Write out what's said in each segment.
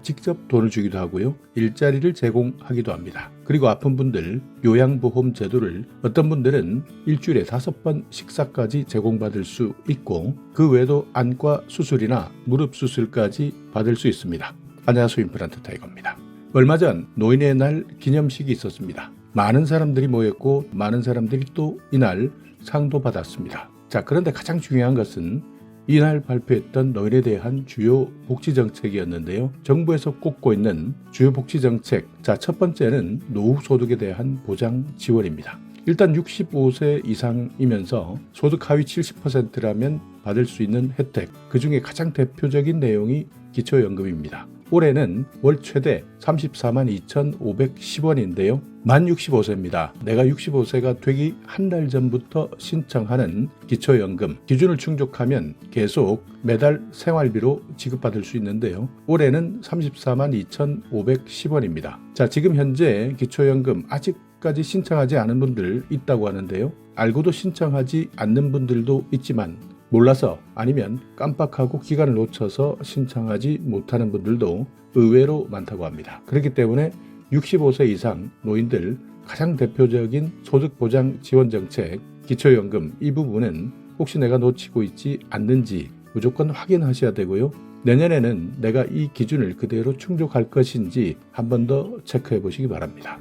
직접 돈을 주기도 하고요. 일자리를 제공하기도 합니다. 그리고 아픈 분들 요양보험 제도를 어떤 분들은 일주일에 5번 식사까지 제공받을 수 있고 그 외에도 안과 수술이나 무릎 수술까지 받을 수 있습니다. 안녕하세요. 임플란트 타이거입니다. 얼마 전 노인의 날 기념식이 있었습니다. 많은 사람들이 모였고 많은 사람들이 또 이날 상도 받았습니다. 자, 그런데 가장 중요한 것은 이날 발표했던 노인에 대한 주요 복지정책이었는데요. 정부에서 꼽고 있는 주요 복지정책, 자, 첫 번째는 노후소득에 대한 보장 지원입니다. 일단 65세 이상이면서 소득 하위 70%라면 받을 수 있는 혜택, 그 중에 가장 대표적인 내용이 기초연금입니다. 올해는 월 최대 34만 2,510원인데요. 만 65세입니다. 내가 65세가 되기 한 달 전부터 신청하는 기초연금 기준을 충족하면 계속 매달 생활비로 지급받을 수 있는데요. 올해는 34만 2,510원입니다. 자, 지금 현재 기초연금 아직까지 신청하지 않은 분들 있다고 하는데요. 알고도 신청하지 않는 분들도 있지만 몰라서 아니면 깜빡하고 기간을 놓쳐서 신청하지 못하는 분들도 의외로 많다고 합니다. 그렇기 때문에 65세 이상 노인들 가장 대표적인 소득보장 지원 정책 기초연금 이 부분은 혹시 내가 놓치고 있지 않는지 무조건 확인하셔야 되고요. 내년에는 내가 이 기준을 그대로 충족할 것인지 한 번 더 체크해 보시기 바랍니다.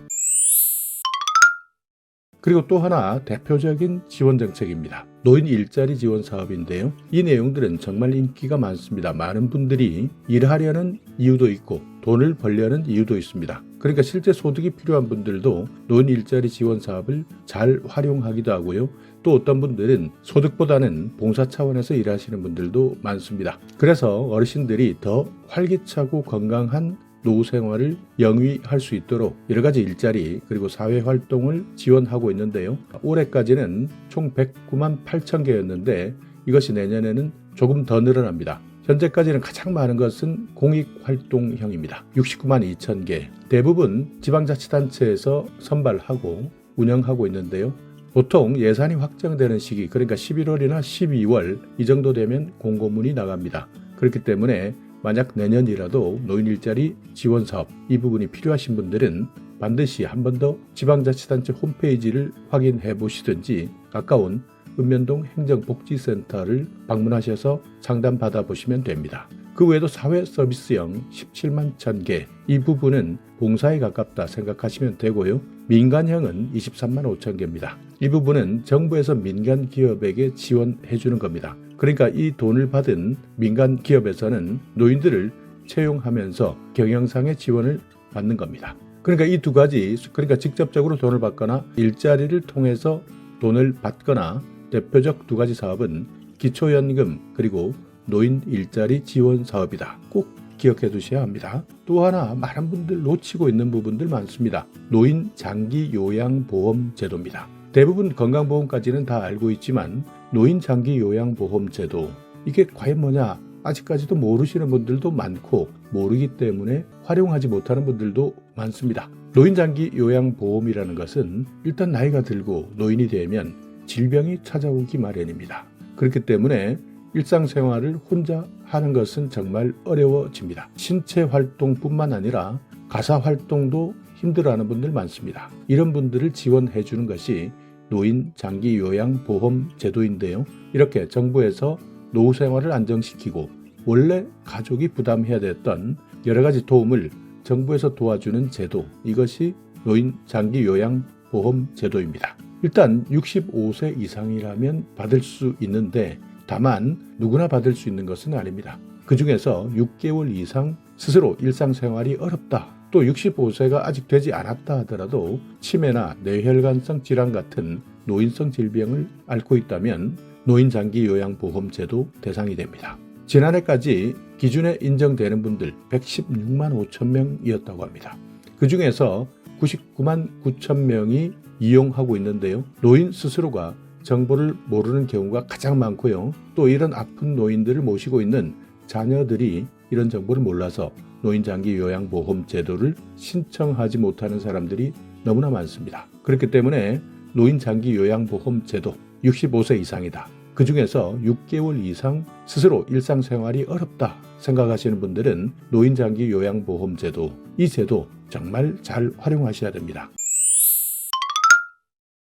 그리고 또 하나 대표적인 지원 정책입니다. 노인 일자리 지원 사업인데요. 이 내용들은 정말 인기가 많습니다. 많은 분들이 일하려는 이유도 있고 돈을 벌려는 이유도 있습니다. 그러니까 실제 소득이 필요한 분들도 노인 일자리 지원 사업을 잘 활용하기도 하고요. 또 어떤 분들은 소득보다는 봉사 차원에서 일하시는 분들도 많습니다. 그래서 어르신들이 더 활기차고 건강한 노후 생활을 영위할 수 있도록 여러 가지 일자리 그리고 사회 활동을 지원하고 있는데요. 올해까지는 총 109만 8천 개였는데 이것이 내년에는 조금 더 늘어납니다. 현재까지는 가장 많은 것은 공익활동형입니다. 69만 2천 개. 대부분 지방자치단체에서 선발하고 운영하고 있는데요. 보통 예산이 확정되는 시기, 그러니까 11월이나 12월 이 정도 되면 공고문이 나갑니다. 그렇기 때문에 만약 내년이라도 노인 일자리 지원 사업 이 부분이 필요하신 분들은 반드시 한 번 더 지방자치단체 홈페이지를 확인해 보시든지 가까운 읍면동 행정복지센터를 방문하셔서 상담 받아보시면 됩니다. 그 외에도 사회서비스형 17만 1,000개 이 부분은 봉사에 가깝다 생각하시면 되고요. 민간형은 23만 5천 개입니다. 이 부분은 정부에서 민간 기업에게 지원해 주는 겁니다. 그러니까 이 돈을 받은 민간 기업에서는 노인들을 채용하면서 경영상의 지원을 받는 겁니다. 그러니까 이 두 가지, 그러니까 직접적으로 돈을 받거나 일자리를 통해서 돈을 받거나 대표적 두 가지 사업은 기초연금 그리고 노인 일자리 지원 사업이다. 꼭 기억해 두셔야 합니다. 또 하나 많은 분들 놓치고 있는 부분들 많습니다. 노인 장기 요양보험 제도입니다. 대부분 건강보험까지는 다 알고 있지만 노인 장기 요양보험 제도 이게 과연 뭐냐 아직까지도 모르시는 분들도 많고 모르기 때문에 활용하지 못하는 분들도 많습니다. 노인 장기 요양보험이라는 것은 일단 나이가 들고 노인이 되면 질병이 찾아오기 마련입니다. 그렇기 때문에 일상생활을 혼자 하는 것은 정말 어려워집니다. 신체 활동뿐만 아니라 가사 활동도 힘들어하는 분들 많습니다. 이런 분들을 지원해 주는 것이 노인 장기 요양 보험 제도인데요. 이렇게 정부에서 노후 생활을 안정시키고 원래 가족이 부담해야 됐던 여러 가지 도움을 정부에서 도와주는 제도, 이것이 노인 장기 요양 보험 제도입니다. 일단 65세 이상이라면 받을 수 있는데 다만 누구나 받을 수 있는 것은 아닙니다. 그 중에서 6개월 이상 스스로 일상생활이 어렵다. 또 65세가 아직 되지 않았다 하더라도 치매나 뇌혈관성 질환 같은 노인성 질병을 앓고 있다면 노인장기요양보험제도 대상이 됩니다. 지난해까지 기준에 인정되는 분들 116만 5천 명이었다고 합니다. 그 중에서 99만 9천 명이 이용하고 있는데요. 노인 스스로가 정보를 모르는 경우가 가장 많고요. 또 이런 아픈 노인들을 모시고 있는 자녀들이 이런 정보를 몰라서 노인장기요양보험 제도를 신청하지 못하는 사람들이 너무나 많습니다. 그렇기 때문에 노인장기요양보험 제도 65세 이상이다. 그 중에서 6개월 이상 스스로 일상생활이 어렵다 생각하시는 분들은 노인장기 요양보험제도, 이 제도 정말 잘 활용하셔야 됩니다.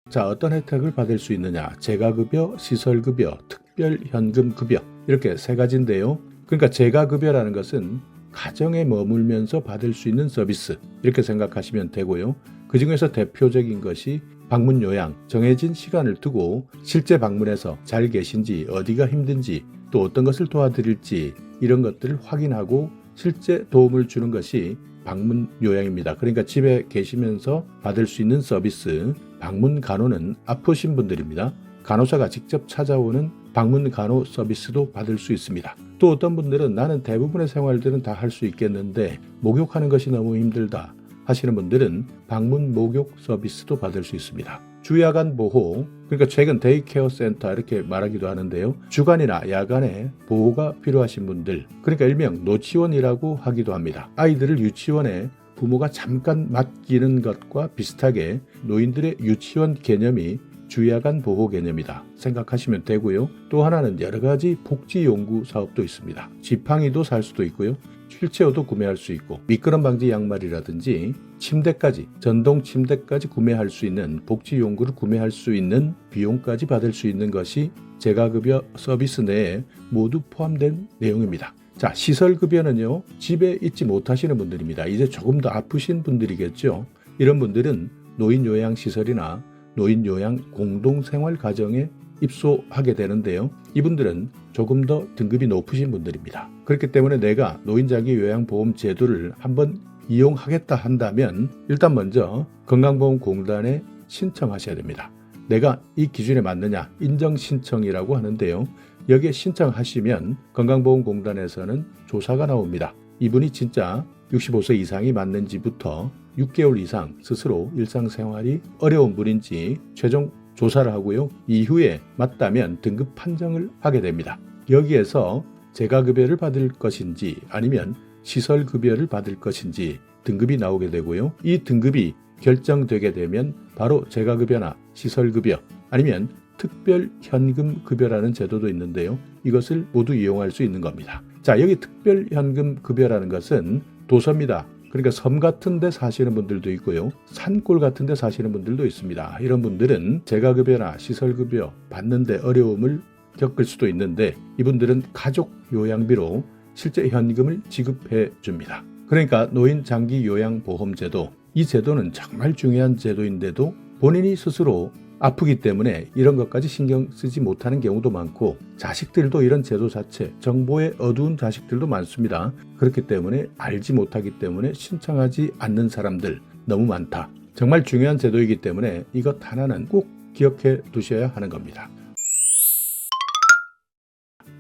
자, 어떤 혜택을 받을 수 있느냐? 재가급여, 시설급여, 특별현금급여, 이렇게 세 가지인데요. 그러니까 재가급여라는 것은 가정에 머물면서 받을 수 있는 서비스, 이렇게 생각하시면 되고요. 그 중에서 대표적인 것이 방문 요양, 정해진 시간을 두고 실제 방문해서 잘 계신지, 어디가 힘든지, 또 어떤 것을 도와드릴지 이런 것들을 확인하고 실제 도움을 주는 것이 방문 요양입니다. 그러니까 집에 계시면서 받을 수 있는 서비스. 방문 간호는 아프신 분들입니다. 간호사가 직접 찾아오는 방문 간호 서비스도 받을 수 있습니다. 또 어떤 분들은 나는 대부분의 생활들은 다 할 수 있겠는데 목욕하는 것이 너무 힘들다 하시는 분들은 방문 목욕 서비스도 받을 수 있습니다. 주야간 보호, 그러니까 최근 데이케어 센터 이렇게 말하기도 하는데요. 주간이나 야간에 보호가 필요하신 분들, 그러니까 일명 노치원이라고 하기도 합니다. 아이들을 유치원에 부모가 잠깐 맡기는 것과 비슷하게 노인들의 유치원 개념이 주야간 보호 개념이다 생각하시면 되고요. 또 하나는 여러 가지 복지 연구 사업도 있습니다. 지팡이도 살 수도 있고요. 휠체어도 구매할 수 있고, 미끄럼 방지 양말이라든지 침대까지, 전동 침대까지 구매할 수 있는 복지 용구를 구매할 수 있는 비용까지 받을 수 있는 것이 재가급여 서비스 내에 모두 포함된 내용입니다. 자, 시설급여는요, 집에 있지 못하시는 분들입니다. 이제 조금 더 아프신 분들이겠죠. 이런 분들은 노인요양시설이나 노인요양 공동생활가정에 입소하게 되는데요. 이분들은 조금 더 등급이 높으신 분들입니다. 그렇기 때문에 내가 노인장기 요양보험 제도를 한번 이용하겠다 한다면 일단 먼저 건강보험공단에 신청하셔야 됩니다. 내가 이 기준에 맞느냐, 인정신청이라고 하는데요. 여기에 신청하시면 건강보험공단에서는 조사가 나옵니다. 이분이 진짜 65세 이상이 맞는지부터 6개월 이상 스스로 일상생활이 어려운 분인지 최종 조사를 하고요. 이후에 맞다면 등급 판정을 하게 됩니다. 여기에서 재가급여를 받을 것인지 아니면 시설급여를 받을 것인지 등급이 나오게 되고요. 이 등급이 결정되게 되면 바로 재가급여나 시설급여 아니면 특별현금급여라는 제도도 있는데요. 이것을 모두 이용할 수 있는 겁니다. 자, 여기 특별현금급여라는 것은 도서입니다. 그러니까 섬 같은 데 사시는 분들도 있고요. 산골 같은 데 사시는 분들도 있습니다. 이런 분들은 재가급여나 시설급여 받는데 어려움을 겪을 수도 있는데 이분들은 가족 요양비로 실제 현금을 지급해 줍니다. 그러니까 노인 장기 요양보험제도, 이 제도는 정말 중요한 제도인데도 본인이 스스로 아프기 때문에 이런 것까지 신경 쓰지 못하는 경우도 많고, 자식들도 이런 제도 자체, 정보에 어두운 자식들도 많습니다. 그렇기 때문에 알지 못하기 때문에 신청하지 않는 사람들 너무 많다. 정말 중요한 제도이기 때문에 이것 하나는 꼭 기억해 두셔야 하는 겁니다.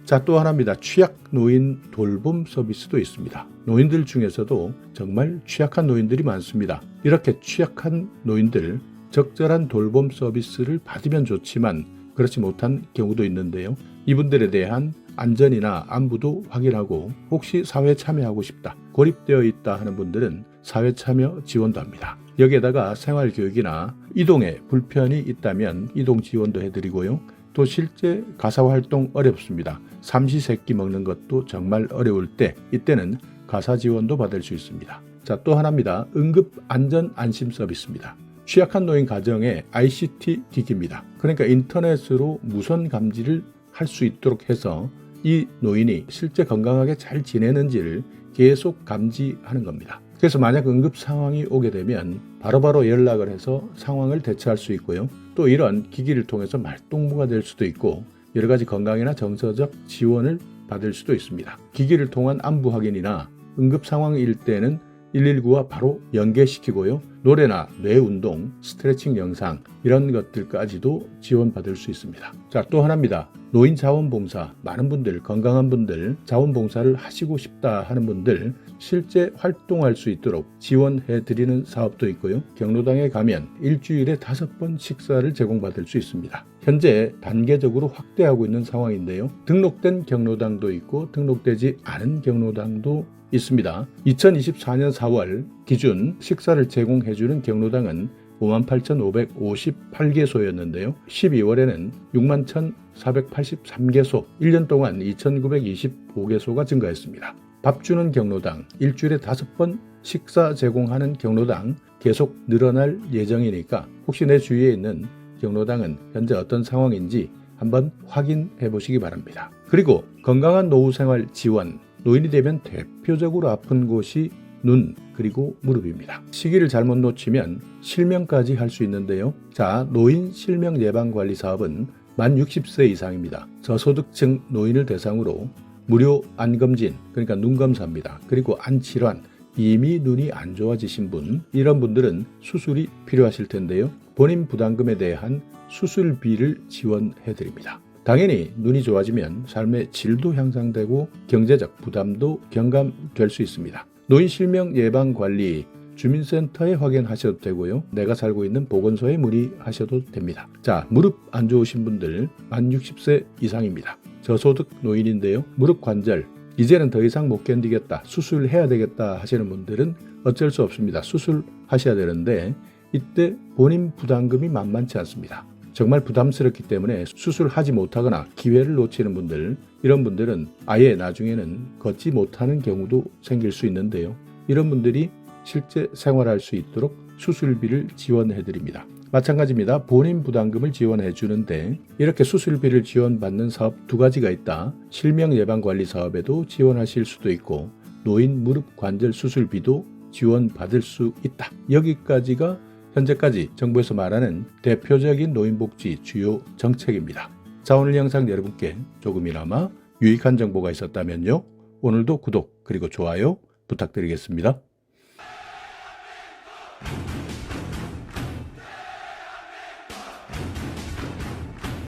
자, 또 하나입니다. 취약 노인 돌봄 서비스도 있습니다. 노인들 중에서도 정말 취약한 노인들이 많습니다. 이렇게 취약한 노인들, 적절한 돌봄 서비스를 받으면 좋지만 그렇지 못한 경우도 있는데요. 이분들에 대한 안전이나 안부도 확인하고 혹시 사회 참여하고 싶다, 고립되어 있다 하는 분들은 사회 참여 지원도 합니다. 여기에다가 생활교육이나 이동에 불편이 있다면 이동 지원도 해드리고요. 또 실제 가사활동 어렵습니다. 삼시세끼 먹는 것도 정말 어려울 때 이때는 가사 지원도 받을 수 있습니다. 자, 또 하나입니다. 응급 안전 안심 서비스입니다. 취약한 노인 가정에 ICT 기기입니다. 그러니까 인터넷으로 무선 감지를 할 수 있도록 해서 이 노인이 실제 건강하게 잘 지내는지를 계속 감지하는 겁니다. 그래서 만약 응급 상황이 오게 되면 바로바로 연락을 해서 상황을 대처할 수 있고요. 또 이런 기기를 통해서 말동무가 될 수도 있고 여러 가지 건강이나 정서적 지원을 받을 수도 있습니다. 기기를 통한 안부 확인이나 응급 상황일 때는 119와 바로 연계시키고요. 노래나 뇌운동, 스트레칭 영상 이런 것들까지도 지원받을 수 있습니다. 자, 또 하나입니다. 노인 자원봉사, 많은 분들, 건강한 분들, 자원봉사를 하시고 싶다 하는 분들 실제 활동할 수 있도록 지원해드리는 사업도 있고요. 경로당에 가면 일주일에 5번 식사를 제공받을 수 있습니다. 현재 단계적으로 확대하고 있는 상황인데요. 등록된 경로당도 있고 등록되지 않은 경로당도 있습니다. 2024년 4월 기준 식사를 제공해주는 경로당은 58,558개소였는데요. 12월에는 61,483개소, 1년 동안 2,925개소가 증가했습니다. 밥 주는 경로당, 일주일에 5번 식사 제공하는 경로당 계속 늘어날 예정이니까 혹시 내 주위에 있는 경로당은 현재 어떤 상황인지 한번 확인해 보시기 바랍니다. 그리고 건강한 노후 생활 지원, 노인이 되면 대표적으로 아픈 곳이 눈 그리고 무릎입니다. 시기를 잘못 놓치면 실명까지 할 수 있는데요. 자, 노인 실명 예방 관리 사업은 만 60세 이상입니다. 저소득층 노인을 대상으로 무료 안검진, 그러니까 눈검사입니다. 그리고 안질환, 이미 눈이 안 좋아지신 분, 이런 분들은 수술이 필요하실 텐데요. 본인 부담금에 대한 수술비를 지원해 드립니다. 당연히 눈이 좋아지면 삶의 질도 향상되고 경제적 부담도 경감될 수 있습니다. 노인 실명 예방 관리 주민센터에 확인하셔도 되고요. 내가 살고 있는 보건소에 문의하셔도 됩니다. 자, 무릎 안 좋으신 분들 만 60세 이상입니다. 저소득 노인인데요. 무릎 관절 이제는 더 이상 못 견디겠다, 수술해야 되겠다 하시는 분들은 어쩔 수 없습니다. 수술하셔야 되는데 이때 본인 부담금이 만만치 않습니다. 정말 부담스럽기 때문에 수술하지 못하거나 기회를 놓치는 분들, 이런 분들은 아예 나중에는 걷지 못하는 경우도 생길 수 있는데요. 이런 분들이 실제 생활할 수 있도록 수술비를 지원해 드립니다. 마찬가지입니다. 본인 부담금을 지원해 주는데 이렇게 수술비를 지원받는 사업 2가지가 있다. 실명 예방 관리 사업에도 지원하실 수도 있고 노인 무릎 관절 수술비도 지원받을 수 있다. 여기까지가 현재까지 정부에서 말하는 대표적인 노인복지 주요 정책입니다. 자, 오늘 영상 여러분께 조금이나마 유익한 정보가 있었다면요. 오늘도 구독 그리고 좋아요 부탁드리겠습니다.